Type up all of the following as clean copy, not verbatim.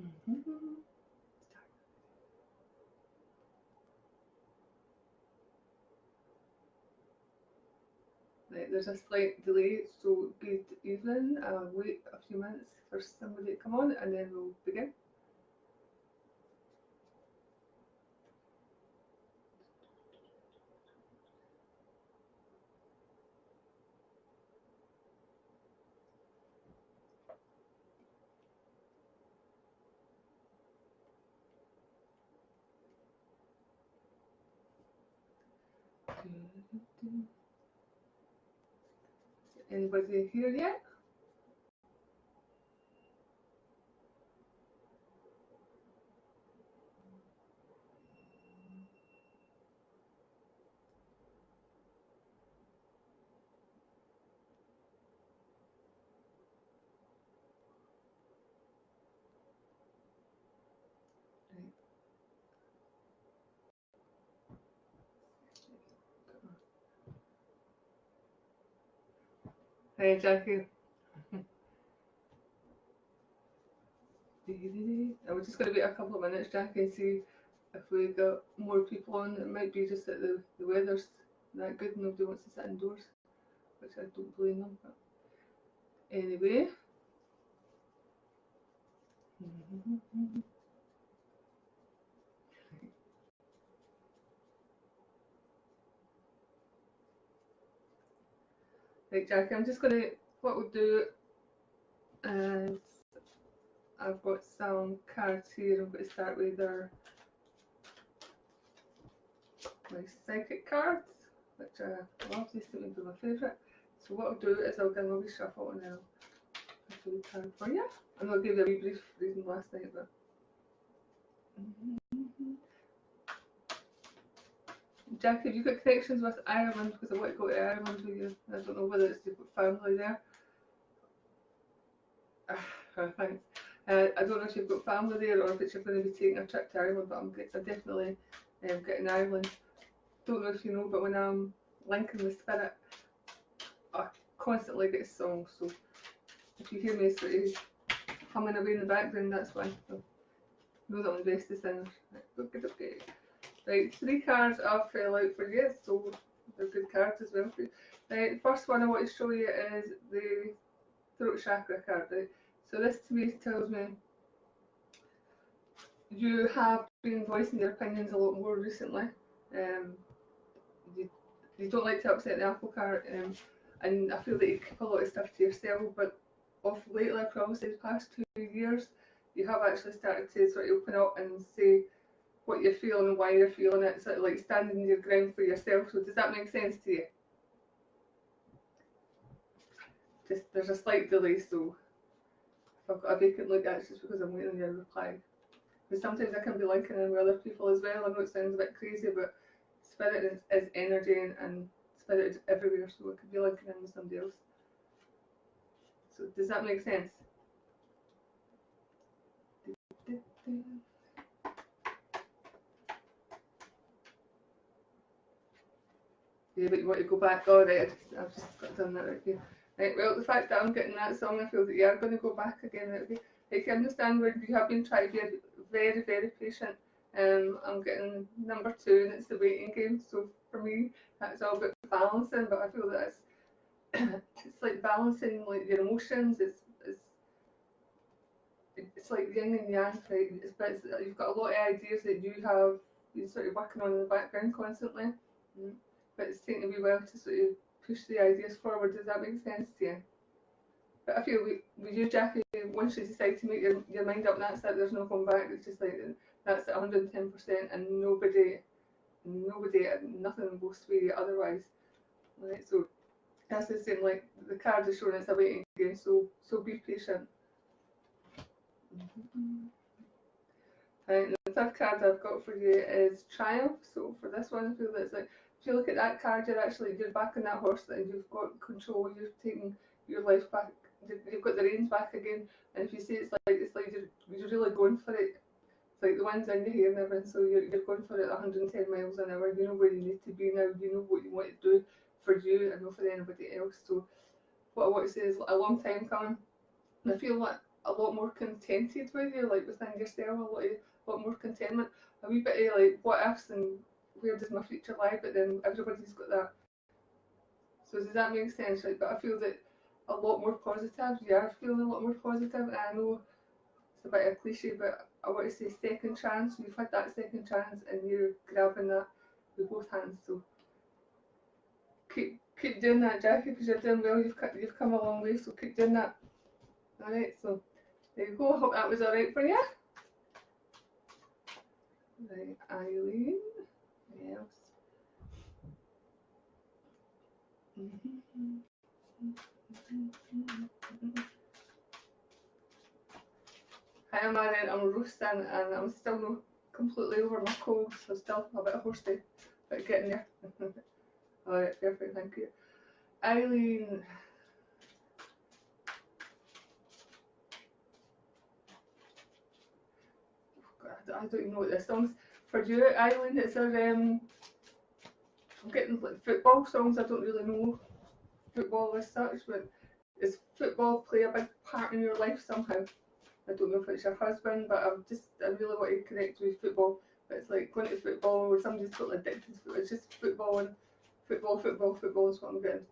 Mm-hmm. Right, there's a slight delay, so be even. Wait a few minutes for somebody to come on, and then we'll begin. Anybody here yet? Hey, Jackie. I was just going to wait a couple of minutes, Jackie, and see if we got more people on. It might be just that the weather's that good, nobody wants to sit indoors, which I don't blame them. But anyway. Right, Jackie, I'm just going to, what we'll do is, I've got some cards here. I'm going to start with my psychic cards, which I love. These seem to be my favourite. So what I'll do is I'll give them a wee shuffle and I'll do the card for you. And I'll give you a wee brief reason last night, but Jackie, have you got connections with Ireland? Because I want to go to Ireland with you. I don't know whether it's you've got family there. Thanks. I don't know if you've got family there or if it's you're going to be taking a trip to Ireland, but I'm definitely getting Ireland. Don't know if you know, but when I'm linking with spirit, I constantly get songs. So if you hear me sort of humming away in the background, that's why. So know that I'm invested in. Okay. Right, three cards I've fell out for you, so they're good cards as well for you. Right, the first one I want to show you is the throat chakra card. Right, so this to me tells me you have been voicing your opinions a lot more recently. Um, you, you don't like to upset the apple cart, and I feel that you keep a lot of stuff to yourself. But off lately, probably the past 2 years, you have actually started to sort of open up and say what you're feeling and why you're feeling it, sort of like standing your ground for yourself. So does that make sense to you? Just there's a slight delay, so if I've got a vacant look, that's just because I'm waiting on your reply. Because sometimes I can be linking in with other people as well. I know it sounds a bit crazy, but spirit is energy and spirit is everywhere, so it could be linking in with somebody else. So does that make sense? Yeah, but you want to go back. Oh, right, I've just got done that right here. Right, well, the fact that I'm getting that song, I feel that you are going to go back again. Right, okay. I can understand where you have been trying to be very, very patient. I'm getting number two, and it's the waiting game. So for me, that's all about balancing. But I feel that it's like balancing like your emotions. It's like yin and yang, right? You've got a lot of ideas that you're sort of working on in the background constantly. Mm. But it's taking a wee while to sort of push the ideas forward. Does that make sense to you? But I feel with you, Jackie, once you decide to make your mind up, that's it. There's no going back. It's just like that's 110%, and nobody, nothing will sway you otherwise. Right? So that's the same. Like the card is showing it's a waiting game. So be patient. Mm-hmm. Right, and the third card I've got for you is Triumph. So for this one, I feel that it's like if you look at that card, you're back on that horse and you've got control. You're taking your life back. You've got the reins back again. And if you see it's like you're really going for it. It's like the wind's in your hair and everything. So you're going for it 110 miles an hour. You know where you need to be now. You know what you want to do for you and not for anybody else. So what I want to say is a long time coming. And I feel like a lot more contented with you, like within yourself, a lot more contentment, a wee bit of like what ifs and where does my future lie, but then everybody's got that. So does that make sense? Like, but I feel that a lot more positive. You are feeling a lot more positive, and I know it's a bit of a cliche, but I want to say second chance. You've had that second chance, and you're grabbing that with both hands. So keep doing that, Jackie, because you're doing well. You've come a long way, so keep doing that. All right, so there you go. I hope that was all right for you. Right, Eileen. What else? Hi, I'm Marion. I'm roasting, and I'm still not completely over my cold, so still a bit horsey, but getting there. All right, perfect. Thank you, Eileen. God, I don't even know what this song's for you, Eileen. It's I'm getting like football songs. I don't really know football as such, but does football play a big part in your life somehow? I don't know if it's your husband, but I really want to connect with football. But it's like going to football or somebody's totally addicted to football. It's just football and football is what I'm getting.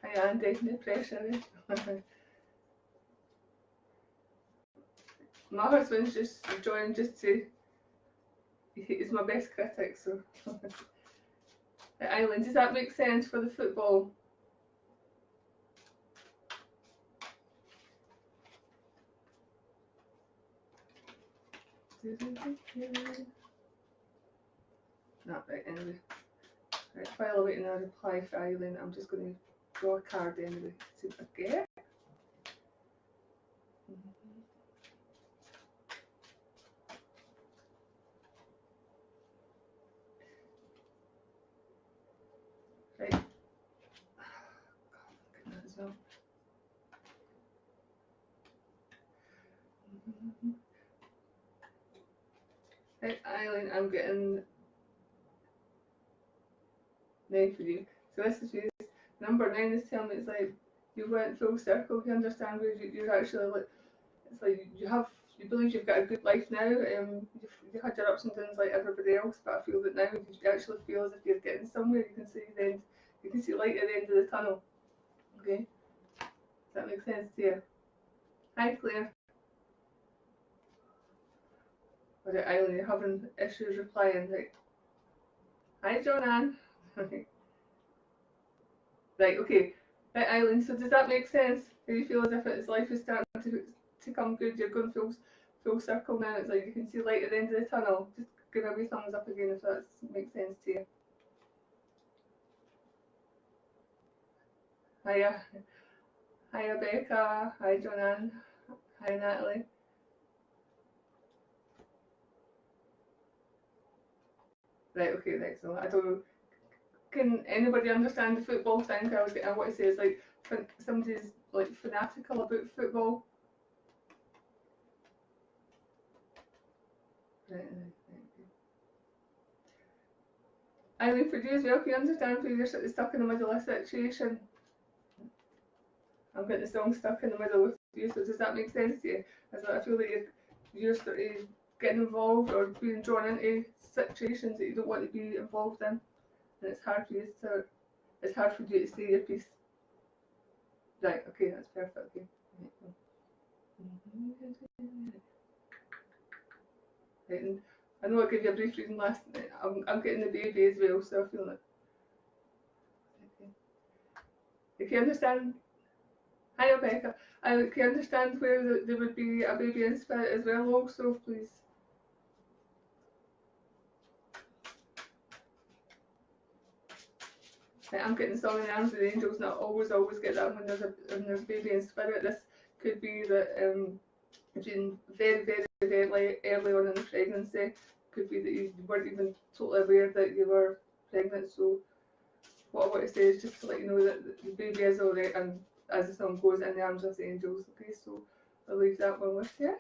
Hi Andy, no pressure. My husband's just joined just to, he's my best critic, so. Eileen, does that make sense for the football? Not right, anyway. Right, while I'm waiting a reply for Eileen, I'm just going to draw a card anyway, see if I get. Right. That as well. Right, Eileen, I'm getting 9 for you. So this is you. Number 9 is telling me it's like you went full circle. You understand where you're actually like. It's like you believe you've got a good life now. You've had your ups and downs like everybody else, but I feel that now you actually feel as if you're getting somewhere. You can see the end. You can see light at the end of the tunnel. Okay, does that make sense to you? Hi Claire. Or Eileen, you're having issues replying. Like, hi John Ann. Right, okay. Right, Eileen, so does that make sense? Do you feel as if it's life is starting to come good? You're going full circle now. It's like you can see light at the end of the tunnel. Just give a wee thumbs up again if that makes sense to you. Hiya. Hiya, Becca. Hi, Joanne. Hi, Natalie. Right, okay, right. So I don't know. Can anybody understand the football thing? I want to say is like somebody's like fanatical about football. Right, right. Eileen, for you as well, can you understand if you're sort of stuck in the middle of a situation? I'm getting the song stuck in the middle with you, so does that make sense to you? As I feel that you're sort of getting involved or being drawn into situations that you don't want to be involved in, and it's hard for you to say your piece. Right, okay, that's perfect. Okay. Right, and I know I gave you a brief reading last night. I'm getting the baby as well, so I feel like. Okay. If you understand, hi Rebecca. Can you understand where there would be a baby in spirit as well, also, please? Right, I'm getting song in the arms of the angels, and I always get that when there's baby in spirit. This could be that being very early on in the pregnancy. Could be that you weren't even totally aware that you were pregnant. So what I want to say is just to let you know that the baby is alright, and as the song goes, in the arms of the angels. Okay, so I'll leave that one with you.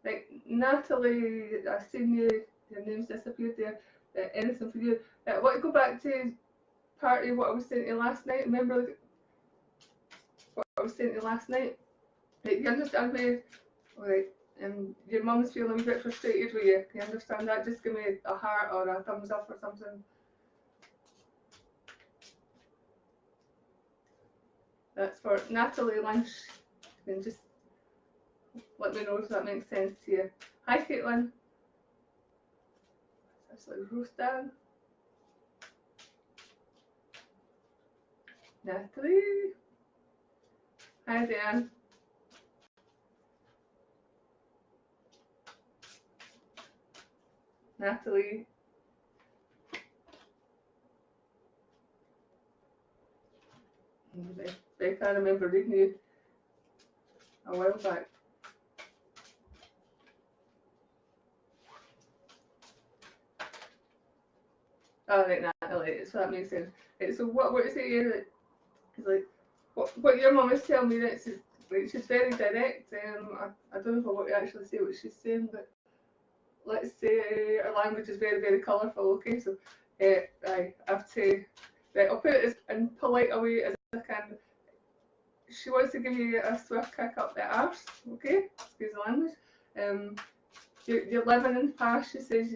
Right, Natalie, I've seen you, your name's disappeared there. Anything for you? I want to go back to partly what I was saying to you last night. Remember what I was saying to you last night? Right, you understand me? Alright, your mum's feeling a wee bit frustrated with you. Can you understand that? Just give me a heart or a thumbs up or something. That's for Natalie Lynch. You can just let me know if that makes sense to you. Hi, Caitlin. That's like Rostan. Natalie. Hi, Dan. Natalie. Becca, I remember reading you a while back. Oh, right, Natalie, so that makes sense. Right, so what is it here? Like, what your mum is telling me, that she's very direct. I don't know if I want to actually say what she's saying, but let's say her language is very, very colourful, okay? So, I have to, right, I'll put it as in polite a way as I can. She wants to give you a swift kick up the arse, okay? Excuse the language. Um, you're living in the past, she says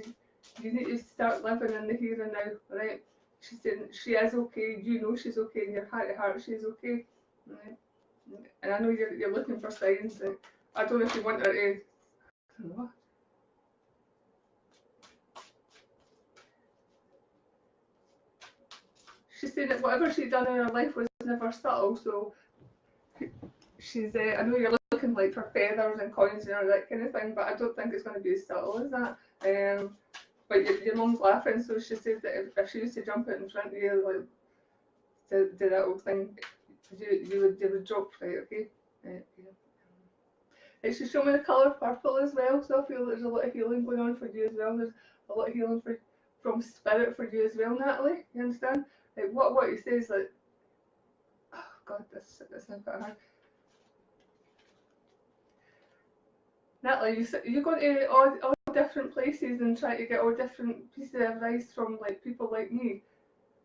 you need to start living in the here and now, right? She's saying she is okay, you know she's okay, in your heart to heart she's okay, right? And I know you're looking for signs, and I don't know if you want her to, I don't know. She's saying that whatever she'd done in her life was never subtle, so she's, I know you're looking like for feathers and coins and all that kind of thing, but I don't think it's going to be as subtle as that. But your mum's laughing, so she says that if she used to jump out in front of you, like, do that whole thing, you would drop, right, okay? Yeah. She's showing me the colour purple as well, so I feel there's a lot of healing going on for you as well. There's a lot of healing from spirit for you as well, Natalie. You understand? Like what you say is like, oh God, this is quite hard. Natalie, you go to all different places and try to get all different pieces of advice from like people like me.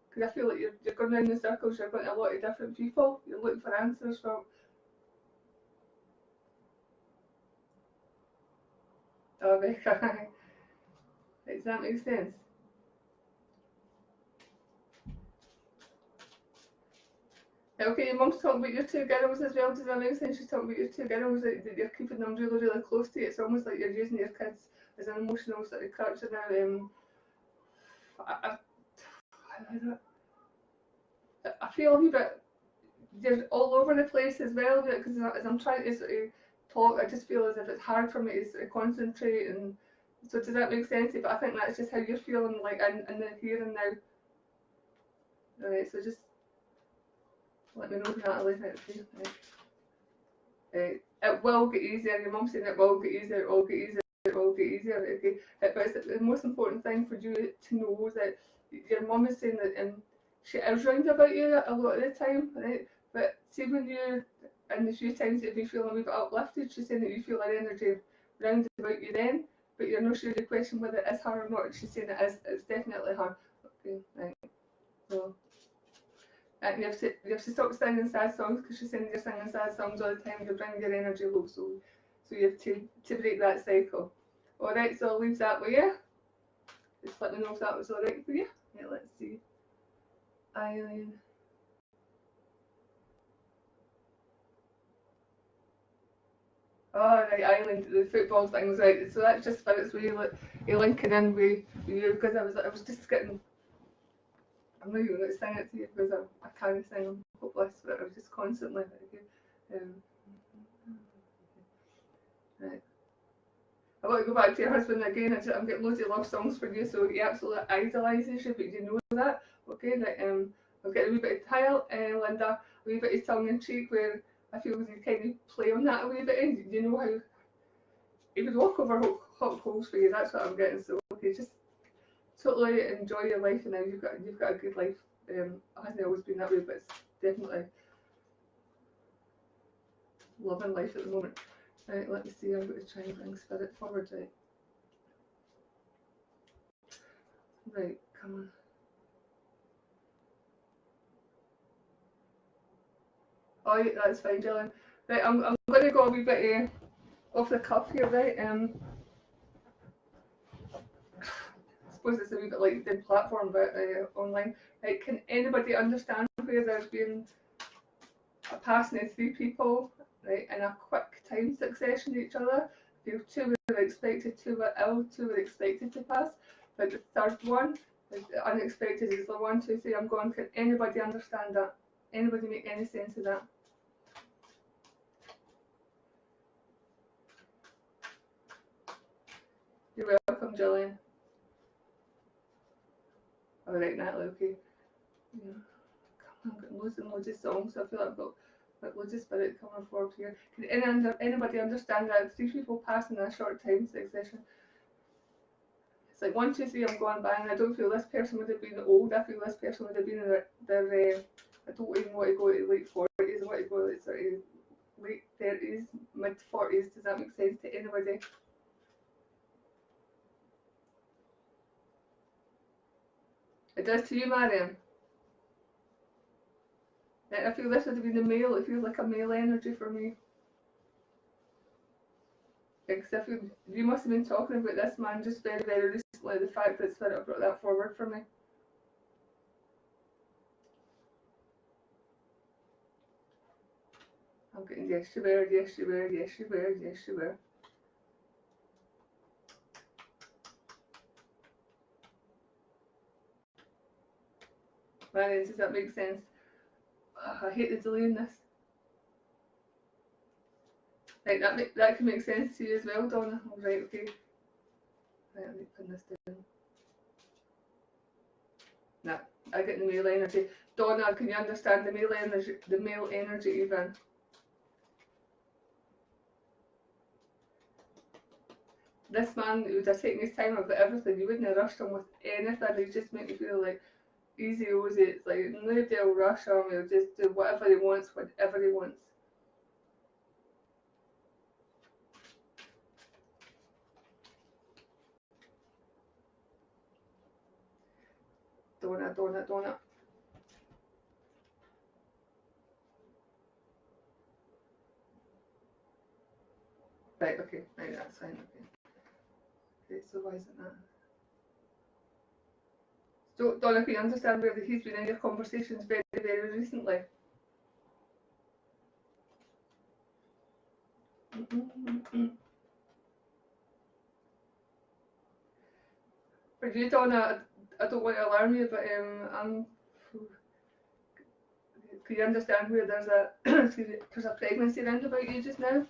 Because I feel like you're going around in circles, you're going to a lot of different people, you're looking for answers from. Oh, Becca. Does that make sense? Okay, your mum's talking about your two girls as well. Does that make sense? She's talking about your two girls, that you're keeping them really, really close to you. It's almost like you're using your kids as an emotional sort of crutch. And I, I feel a wee bit, you're all over the place as well, because as I'm trying to sort of talk, I just feel as if it's hard for me to sort of concentrate. And so does that make sense? But I think that's just how you're feeling, like in the here and now. Alright, so just let me know, Natalie. Right. It will get easier. Your mum's saying it will get easier, it will get easier, it will get easier. Okay, but it's the most important thing for you to know that your mum is saying that she is round about you a lot of the time, right? But see when you, and the few times that you feeling a wee bit uplifted, she's saying that you feel her energy round about you then, but you're not sure the question whether it is her or not. She's saying it is. It's definitely her. Okay, right. So. You have to stop singing sad songs, because she's saying you're singing sad songs all the time. You're bringing your energy low, so you have to break that cycle. All right, so I'll leave that with you. Just let me know if that was all right for you. Yeah, let's see. Eileen. Oh right, Eileen, the football thing's right. So that's just spirits with you linking in with you, because I was just getting. I'm not even going to sing it to you because I can't sing. I'm hopeless, but I was just constantly. Um, right. I want to go back to your husband again. I'm getting loads of love songs for you, so he absolutely idolises you, but you know that. Okay, like, I'll get a wee bit of tile, Linda, a wee bit of tongue in cheek, where I feel you kind of play on that a wee bit, and you know how he would walk over hot coals for you. That's what I'm getting. So okay, just totally enjoy your life, and now you've got a good life. It hasn't always been that way, but it's definitely loving life at the moment. Right, let me see, I'm going to try and bring spirit forward, right? Right, come on. Oh, yeah, that's fine, Dylan. Right, I'm going to go a wee bit off the cuff here, right? I suppose it's a wee bit like the platform, but online. Right, can anybody understand where there's been a passing of three people, right, in a quick time succession to each other? If two were expected, two were ill, two were expected to pass, but the third one, like the unexpected, is the 1, 2, 3. I'm going. Can anybody understand that? Anybody make any sense of that? You're welcome, Gillian. All right, Natalie. Okay. Yeah. I'm getting loads and loads of songs, so I feel like I've got like loads of spirit coming forward here. Can anybody understand that? Three people pass in a short time succession. It's like 1, 2, 3. I'm going bang. I don't feel this person would have been old. I feel this person would have been in their I don't even want to go to late 40s. I want to go to sort of late 30s, mid 40s. Does that make sense to anybody? It does to you, Mariam. I feel this would have been a male. It feels like a male energy for me. Because if you must have been talking about this man just very, very recently, the fact that Spirit brought that forward for me. I'm getting yes you were, yes you were, yes you were, yes you were. Marion, does that make sense? I hate the delay in this. Right, that can make sense to you as well, Donna. Right, okay. Right, let me pin this down. Nah, I get the male energy. Donna, can you understand the male energy? The male energy, even. This man would have taken his time about everything. You wouldn't have rushed him with anything. He'd just make you feel like easy Ozy. It's like nobody will rush him. He'll just do whatever he wants, whatever he wants. Donut, donut, donut. Right, okay, right, that's fine, okay. Okay, so why isn't that? So, Donna, can you understand where he's been in your conversations very, very recently? For you, Donna, I don't want to alarm you, but can you understand where there's a there's a pregnancy round about you just now?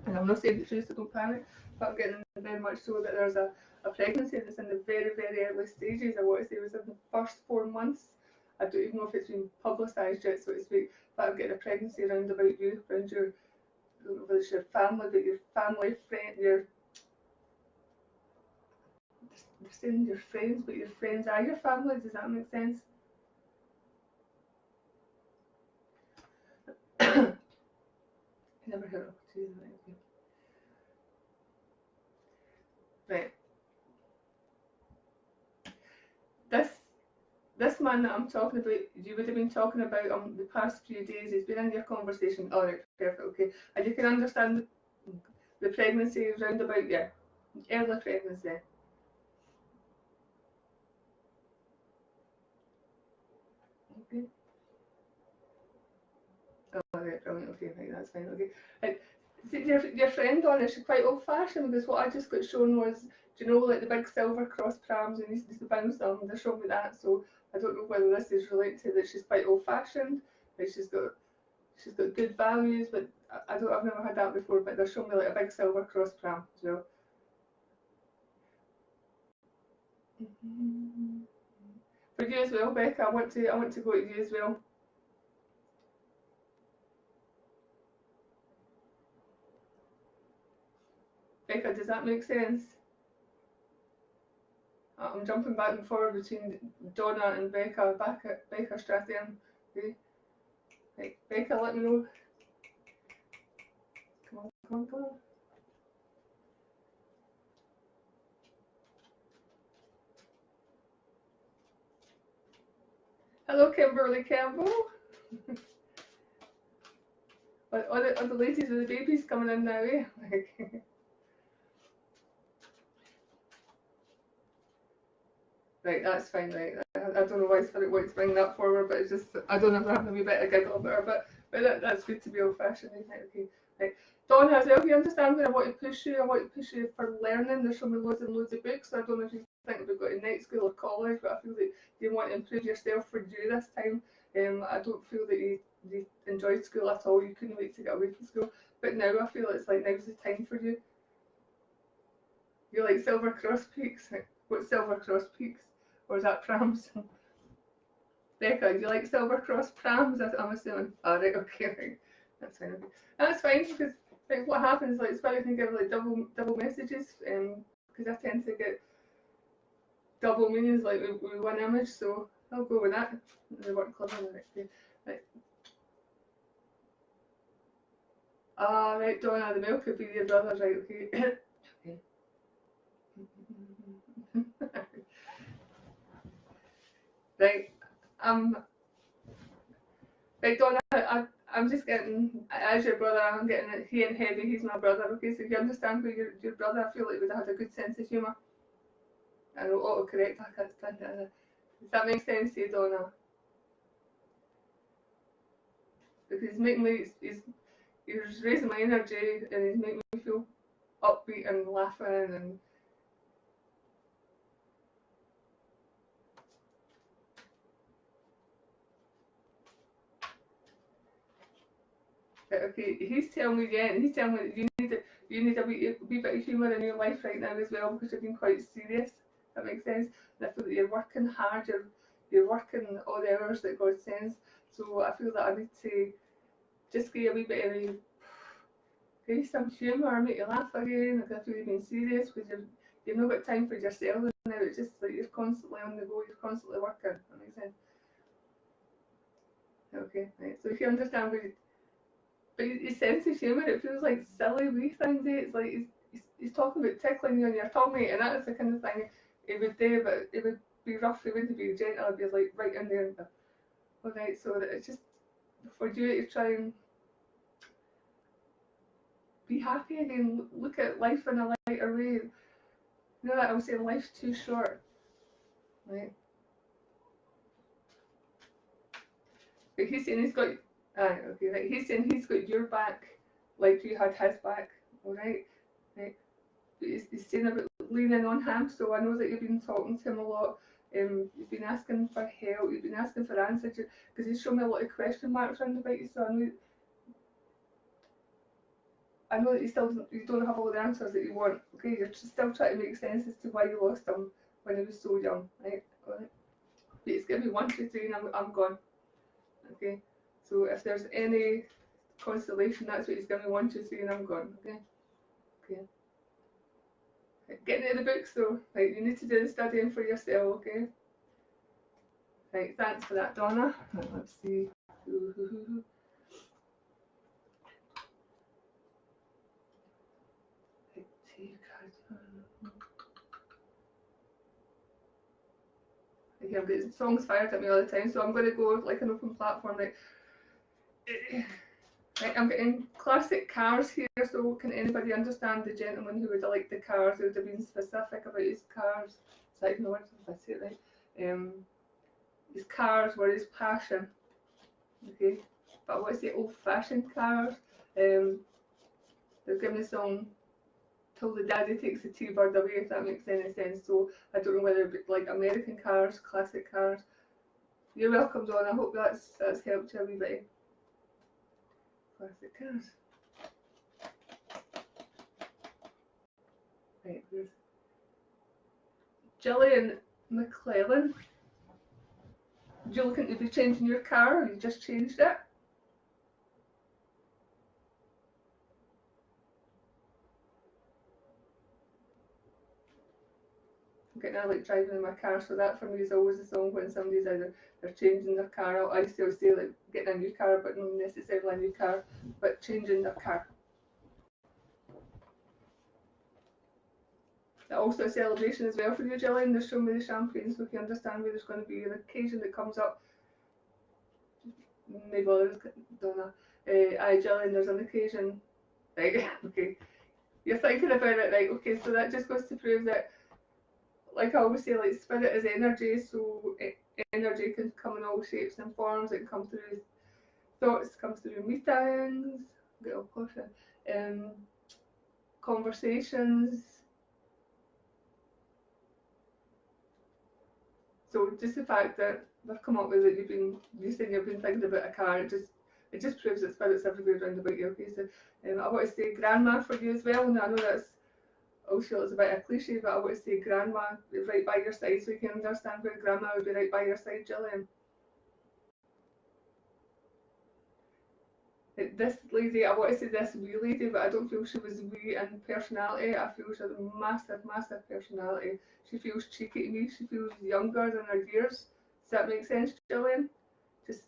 And I'm not saying the truth, so don't panic, but I'm getting very much so that there's a pregnancy that's in the very, very early stages. I want to say it was in the first 4 months. I don't even know if it's been publicised yet, so to speak, but I'm getting a pregnancy round about you, around your, I don't know whether it's your family, but your family, friend, your, they're saying your friends, but your friends are your family. Does that make sense? Never heard of Tues. Right. This this man that I'm talking about, you would have been talking about the past few days. He's been in your conversation. All right, perfect, okay. And you can understand the pregnancy roundabout, yeah, early pregnancy. Okay. All right, brilliant. Okay, right, that's fine. Okay. Right. See, your friend on it, she's quite old fashioned because what I just got shown was, do you know, like the big silver cross prams and used to bounce them. They showed me that, so I don't know whether this is related to that she's quite old fashioned, like she's got good values, but I don't. I've never had that before. But they're showing me like a big silver cross pram as well. Mm-hmm. For you as well, Becca. I want to go to you as well. Becca, does that make sense? I'm jumping back and forward between Donna and Becca. Back at Becca Strathian. Okay. Right, Becca, let me know. Come on, Come on. Hello, Kimberly Campbell. Are the ladies with the babies coming in now, eh? Right, that's fine, right. I don't know why Spirit wants to bring that forward, but it's just, I don't ever have a wee bit of giggle about her, but that's good to be old fashioned, right? Okay. Right. Dawn as well, if you understand me, I want to push you, I want to push you for learning. There's so many loads and loads of books, so I don't know if you think about going to night school or college, but I feel that you want to improve yourself for due this time. I don't feel that you enjoyed school at all, you couldn't wait to get away from school, but now I feel it's like now's the time for you. You like Silver Cross Peaks? What's Silver Cross Peaks? Or is that prams? Becca, do you like Silver Cross prams? I'm assuming. Oh, right, okay, right. That's fine. Okay. That's fine because like what happens like Spirit can give like double messages because I tend to get double meanings like with one image, so I'll go with that. They work cleverly. Right. Right. Ah, right, Donna, the milk could be your brother, right? Okay. Right. Um, Right, Donna, I'm just getting, as your brother, I'm getting it, he and Heavy, he's my brother, okay, so if you understand who your brother, I feel like we'd have had a good sense of humour. I know autocorrect, I can't stand it. Does that make sense to you, Donna? Because he's making me, he's raising my energy and he's making me feel upbeat and laughing and okay, he's telling me again, he's telling me that you need a wee bit of humour in your life right now as well because you're being quite serious. That makes sense. And I feel that you're working hard, you're working all the hours that God sends. So I feel that I need to just give you a wee bit of give you some humour, make you laugh again. Like I feel you're being serious because you've not got time for yourself now. It's just like you're constantly on the go, you're constantly working. That makes sense. Okay, right. So if you understand what but his sense of humour, it feels like silly wee things. It's like he's talking about tickling you on your tummy, and that's the kind of thing he would do, but it would be rough, it wouldn't be gentle, it'd be like right in there. Alright, so that it's just for you to try and be happy again, look at life in a lighter way. You know that I was saying life's too short, right? But he's saying he's got, okay, right, he's saying he's got your back like you had his back, alright? Right? He's saying about leaning on him, so I know that you've been talking to him a lot. You've been asking for help, you've been asking for answers, because he's shown me a lot of question marks around about you, so I know that you don't have all the answers that you want, okay? You're still trying to make sense as to why you lost him when he was so young, right? But it's going to be 1, 2, 3 and I'm gone, okay? So if there's any constellation, that's what it's going to be 1, 2, 3 and I'm gone, okay? Okay. Getting into the books though, right, you need to do the studying for yourself, okay? Right, thanks for that, Donna. Let's see. Okay, I'm getting songs fired at me all the time, so I'm going to go with like an open platform. Right, I'm getting classic cars here, so can anybody understand the gentleman who would have liked the cars, who would have been specific about his cars? So I ignore it if I say it right. His cars were his passion, okay? But I want to say old-fashioned cars. They're giving the song till the daddy takes the T-bird away, if that makes any sense. So I don't know whether it's like American cars, classic cars. You're welcome, Dawn. I hope that's helped you a wee bit. Classic cars. Right, there's Gillian McClellan. Do you looking to be changing your car, or you just changed it? I'm getting I like driving in my car, so that for me is always a song when somebody's either they're changing their car out. I still say like getting a new car, but not necessarily a new car, but changing their car. also a celebration as well for you, Gillian. There's so many champagnes, so if you understand where there's going to be an occasion that comes up, maybe others don't know. Gillian, there's an occasion, right? Okay, you're thinking about it, right? Okay, so that just goes to prove that, like I always say, like spirit is energy, so energy can come in all shapes and forms. It can come through thoughts, comes through meetings, get all closer, conversations. So just the fact that they've come up with it, you saying you've been thinking about a car, it just proves that spirit's everywhere around about you. Okay, so I want to say grandma for you as well, and I know that's also it's a bit of a cliche, but I want to say grandma right by your side, so you can understand where grandma would be right by your side, Gillian. This lady, I want to say this wee lady, but I don't feel she was wee in personality. I feel she has a massive, massive personality. She feels cheeky to me. She feels younger than her years. Does that make sense, Gillian? Just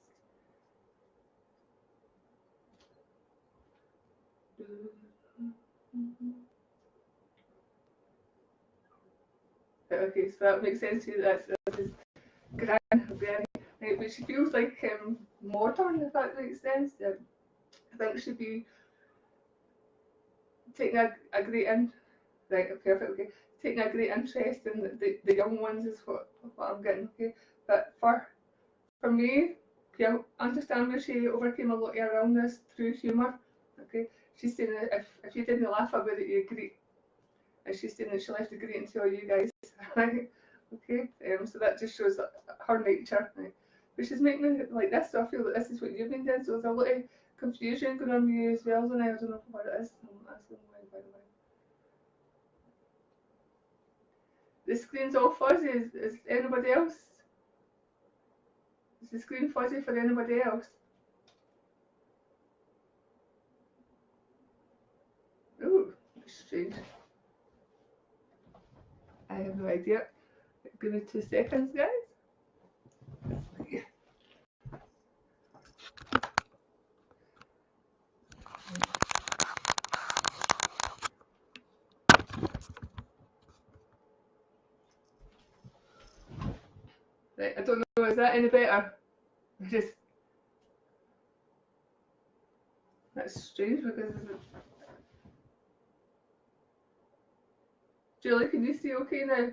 okay, so that makes sense to you. That's his grand, very, right, but she feels like modern, if that makes sense. I think she'd be taking a great right, perfect, okay. Taking a great interest in the young ones is what I'm getting, okay. But for me, okay, I understand where she overcame a lot of her illness through humour. Okay, she's saying that if you didn't laugh about it, you greet, and she's saying that she left the greeting to all you guys. Right? Okay, so that just shows her nature. Right? But she's making it like this, so I feel that this is what you've been doing. So there's a lot of confusion going on with you as well, and I don't know what it is. I'm asking why, by the way. The screen's all fuzzy. Is anybody else? Is the screen fuzzy for anybody else? Ooh, strange. I have no idea. Give me 2 seconds, guys. Right, I don't know, is that any better? Just, that's strange because Julie, can you see okay now?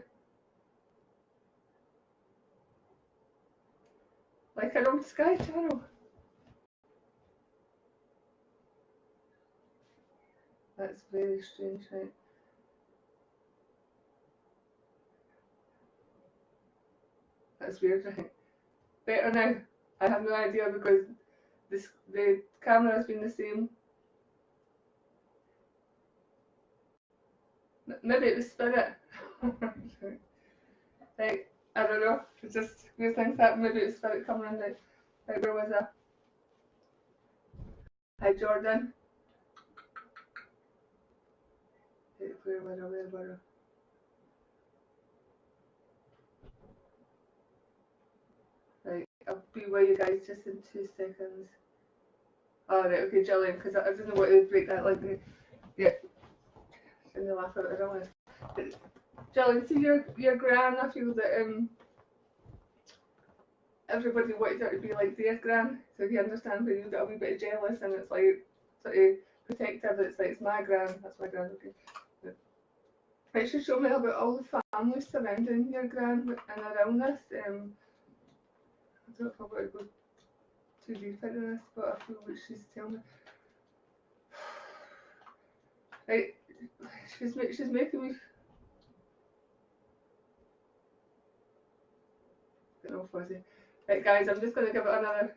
Like an old Sky Channel. That's very strange, right? That's weird, right? Better now. I have no idea because the camera has been the same. Maybe it was spirit. Right, I don't know. It's just weird things happen. Maybe it was spirit coming in. Right, where was I? Hi, Jordan. Right, where was I? Where was I? Right, I'll be with you guys just in 2 seconds. Oh, right, okay, Gillian, because I didn't want to break that like yeah, shouldn't laugh at it, I don't. Gillian, see your gran, I feel that everybody wanted her to be like their gran, so if you understand where you get a wee bit jealous and it's like sort of protective, it's like it's my gran, that's my gran, okay. It should show me about all the families surrounding your gran and around this. I don't know if I want to go too deep into this, but I feel what she's telling me. Right, she's making me get all fuzzy. Right, guys, I'm just going to give it another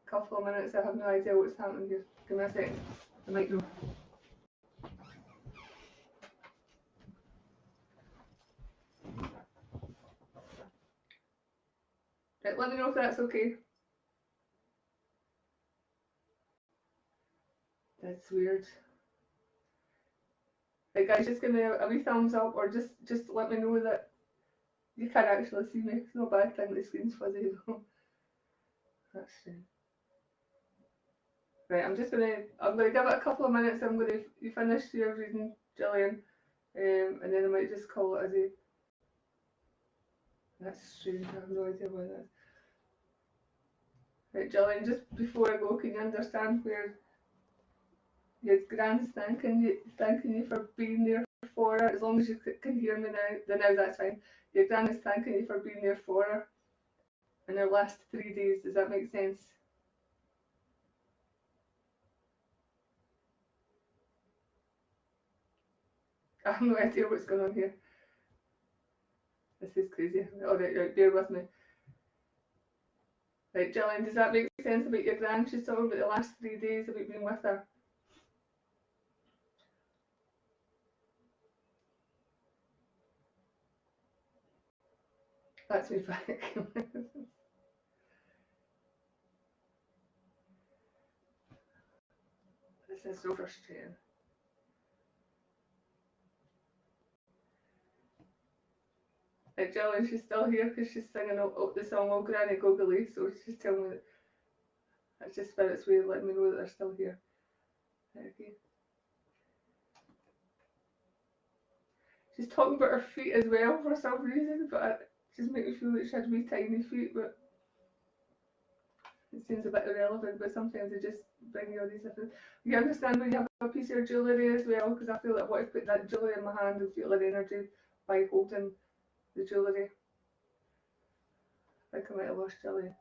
couple of minutes. I have no idea what's happening here. Give me a second. I might know. Right, let me know if that's okay. That's weird. Right, guys, just give me a wee thumbs up, or just let me know that you can actually see me. It's no bad thing the screen's fuzzy though. That's strange. Right, I'm gonna give it a couple of minutes. I'm gonna you finish your reading Gillian, and then I might just call it a day. That's strange, I have no idea why that is. Right, Gillian, just before I go, can you understand where your gran's thanking you for being there for her? As long as you can hear me now, then that's fine. Your gran is thanking you for being there for her in her last 3 days. Does that make sense? I have no idea what's going on here. This is crazy. Alright, right, bear with me. Right, Gillian, does that make sense about your gran? She's talking about the last 3 days about being with her. That's me back. This is so frustrating. Like Gillian, she's still here because she's singing the song "Oh Granny Googly," so she's telling me that that's just Spirit's way of letting me know that they're still here. Okay. She's talking about her feet as well for some reason, but she's making me feel like she had wee tiny feet, but it seems a bit irrelevant. But sometimes they just bring you all these different. You understand when you have a piece of jewellery as well, because I feel like I want to put that jewellery in my hand and feel that energy by holding the jewellery. I think I might have lost Gillian.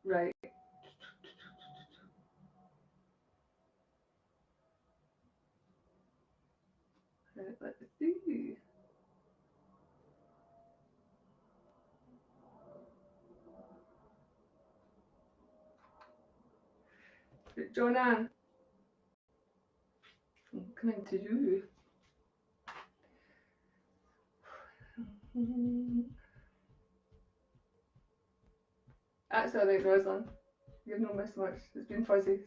Right. Let's see. Joanne, I'm coming to you. That's alright, Rosalind. You've not missed much. It's been fuzzy.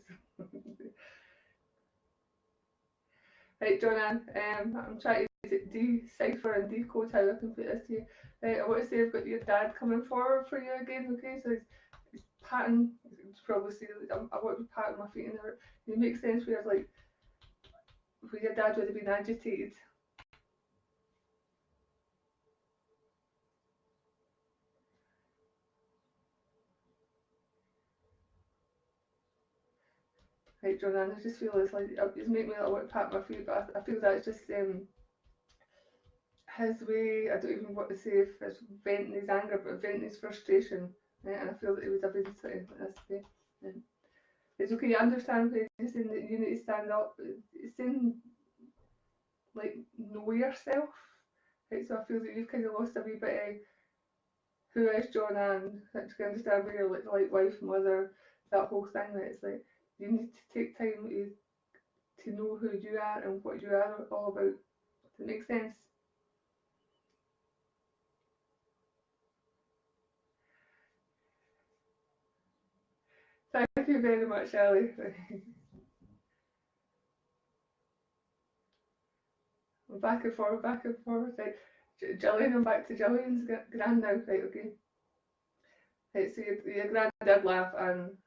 Right, Joanne, I'm trying to decipher and decode how I can put this to you. Right, I want to say I've got your dad coming forward for you again, okay? So he's patting, you can probably see, I want to be patting my feet in there. It makes sense where, like, where your dad would have been agitated. Right, Joanne, I just feel it's like, it's making me want to pat my feet, but I feel that's just his way. I don't even know what to say if it's venting his anger, but venting his frustration. Right? And I feel that he would have been sort of this way. And it's okay, you understand when you're saying that you need to stand up. It's saying, like, know yourself. Right? So I feel that you've kind of lost a wee bit of who is John Anne. Like, you can understand where you're like wife, mother, that whole thing. That it's like, you need to take time to know who you are and what you are all about. Does it make sense? Thank you very much, Ali. Back and forward, back and forward. Right. Gillian, I'm back to Gillian's grand now. Right, okay. Right, so your grand did laugh and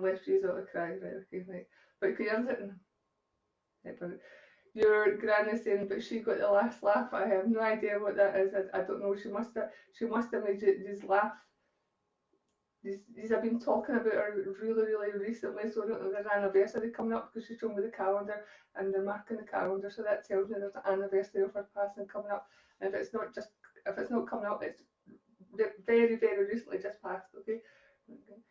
left you out to cry. Right, okay, right. But can you understand? Right, but your gran is saying, but she got the last laugh. I have no idea what that is. I don't know. She must have made you just laugh. These have been talking about her really, really recently, so I don't know there's an anniversary coming up because she's showing me the calendar and they're marking the calendar, so that tells me there's an anniversary of her passing coming up. And if it's not coming up, it's very, very recently just passed. Okay. Okay.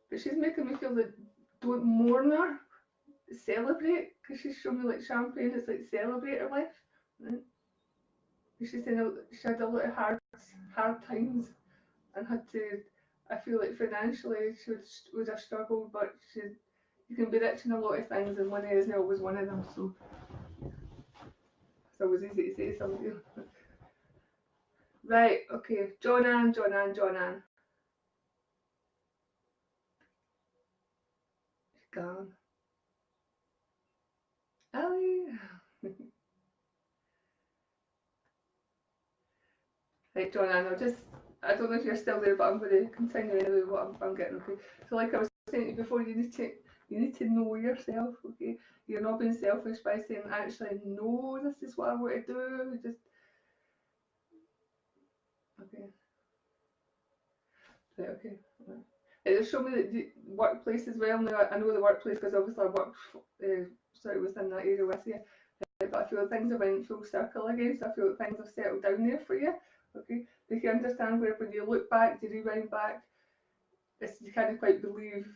But she's making me feel that don't mourn her, celebrate, because she's showing me like champagne. It's like celebrate her life. Right? She's saying she had a lot of hard times and had to. I feel like financially she would have struggled, but you can be rich in a lot of things, and money isn't always one of them. So it's always easy to say something. Right, okay, John Ann. She's gone. Ali. Right, John Ann, I don't know if you're still there, but I'm going to continue anyway what I'm getting. Okay, so like I was saying to you before, you need to know yourself, okay? You're not being selfish by saying, actually, no, this is what I want to do. Just okay, right, okay. Right. It show me that the workplace as well. Now I know the workplace because obviously I worked sort of within that area with you. But I feel things have went full circle again. So I feel that things have settled down there for you. Okay, you can understand where when you look back, you rewind back, you can't quite believe.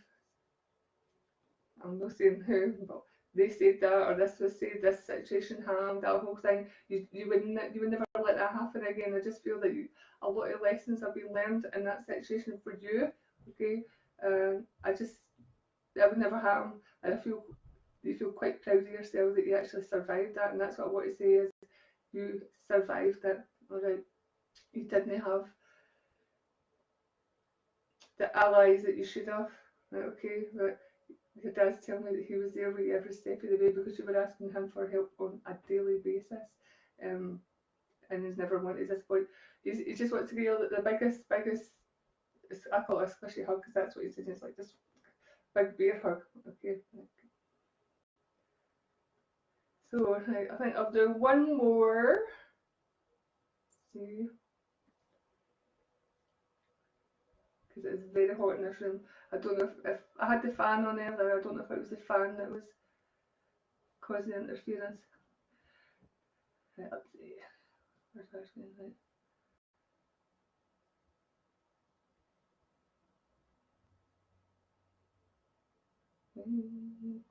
I'm not saying who, but they said that or this was said, this situation happened, that whole thing. You would never let that happen again. I just feel that a lot of lessons have been learned in that situation for you. Okay, that would never happen, and I feel you feel quite proud of yourself that you actually survived that, and that's what I want to say is you survived it. All right, you didn't have the allies that you should have. Right, okay, but your dad's telling me that he was there with you every step of the way because you were asking him for help on a daily basis, and he's never wanted this point. He just wants to give you the biggest. I call it a squishy hug because that's what he says. It's like this big bear hug. Okay. So I think I'll do one more. Let's see, because it's very hot in this room. I don't know if I had the fan on earlier. I don't know if it was the fan that was causing the interference. Right, let's see. Where's that going? Right.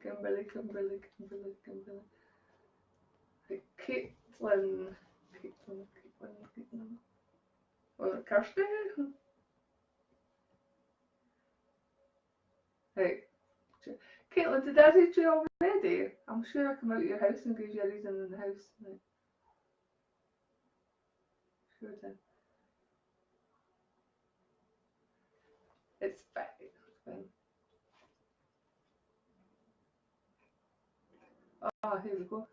Kimberly. Right, Caitlin. Oh, Kirsty. Right. Caitlin, did I read you already? I'm sure I come out of your house and gave you a reason in the house. Right. Sure did. It's fine. It's fine. Ah, here we go.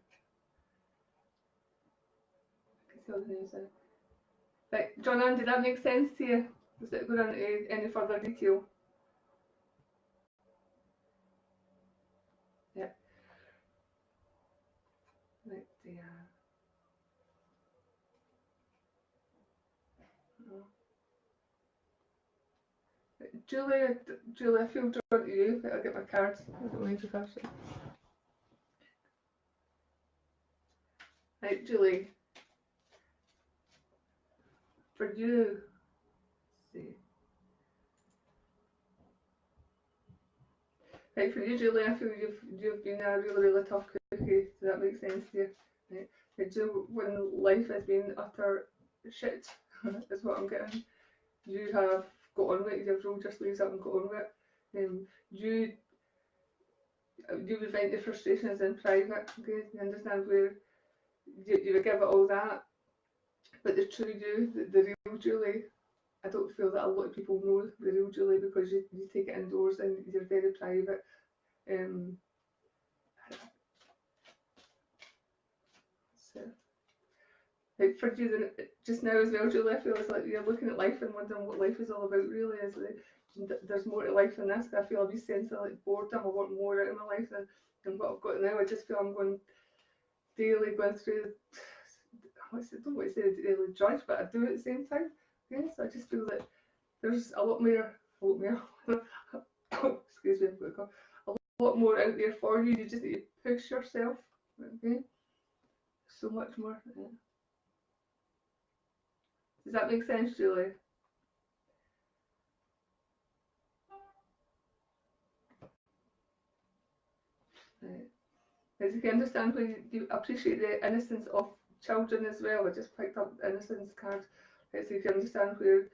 Can see all the names there. Right, John, did that make sense to you? Does it go into any further detail? Yeah. Right there. Oh. Right, Julie, I feel drawn to you. I'll get my cards. I don't mind you first. Right, Julie, for you, let's see. Right, for you, Julie, I feel you've been a really tough cookie. Does that make sense to you? Right. Right, when life has been utter shit, is what I'm getting. You have got on with it. You've rolled your sleeves up and got on with it. You would vent your frustrations in private. Okay, you understand where you would give it all that, but the true you, the real Julie, I don't feel that a lot of people know the real Julie because you take it indoors and you're very private. Um, so, like for you, just now as well, Julie, I feel it's like you're looking at life and wondering what life is all about. Really, is like, there's more to life than this. I feel a wee sense of like boredom. I want more out of my life than what I've got now. I just feel I'm going daily going through. I don't want to say daily judge, but I do at the same time. Yes, yeah, so I just feel that there's a lot more. Excuse me, I've got to go. A lot more out there for you. You just need to push yourself. Okay, so much more. Yeah. Does that make sense, Julie? Right. As you can understand, when you appreciate the innocence of children as well. I just picked up the innocence card. Right, so you can understand where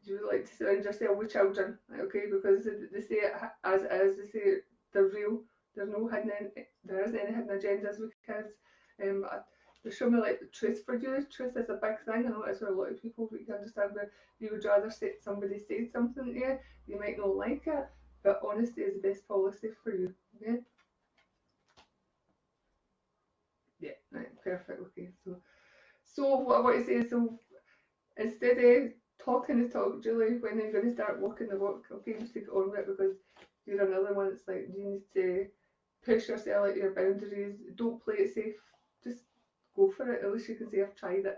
you would like to surround yourself with children, okay? Because they say it as it is. They say they're real. There's no hidden. There isn't any hidden agendas with kids. They show me like the truth for you. Truth is a big thing. I know it's for a lot of people. But you can understand where you would rather say somebody said something to you. You might not like it, but honesty is the best policy for you. Okay. Yeah. Right. Perfect. Okay. So what I want to say is, so instead of talking the talk, Julie. When are you going to start walking the walk? Okay, just take it on with it, because you're another one that's like, you need to push yourself out your boundaries. Don't play it safe. Just go for it. At least you can say I've tried it.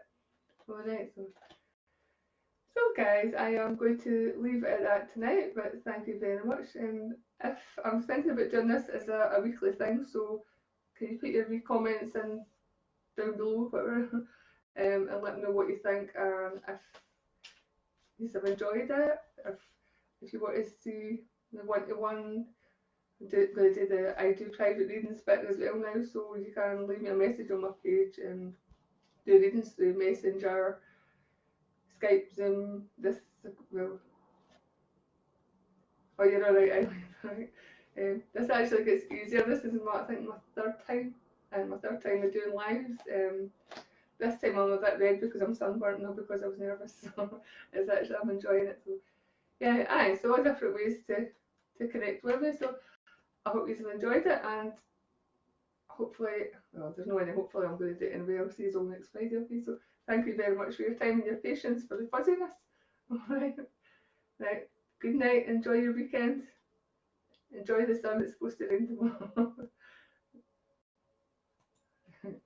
Alright, so guys, I am going to leave it at that tonight, but thank you very much. And if I'm thinking about doing this as a weekly thing, so can you put your wee comments in down below, whatever, and let me know what you think, and if you have enjoyed it, if you want to see the one-to-one, going to do I do private readings bit as well now, so you can leave me a message on my page and do readings through Messenger, Skype, Zoom, this, well, oh, you're alright, Eileen. This actually gets easier. This is I think my third time, and my third time of doing lives. This time I'm a bit red because I'm sunburnt, not because I was nervous. So it's actually, I'm enjoying it. So yeah, aye. So all different ways to connect with me. So I hope you've enjoyed it, and hopefully, well, there's no any. Hopefully, I'm going to do it anyway. I'll see you all next Friday. Okay. So thank you very much for your time and your patience for the fuzziness. All right. Right. Good night. Enjoy your weekend. Enjoy the sun. It's supposed to rain tomorrow. Right.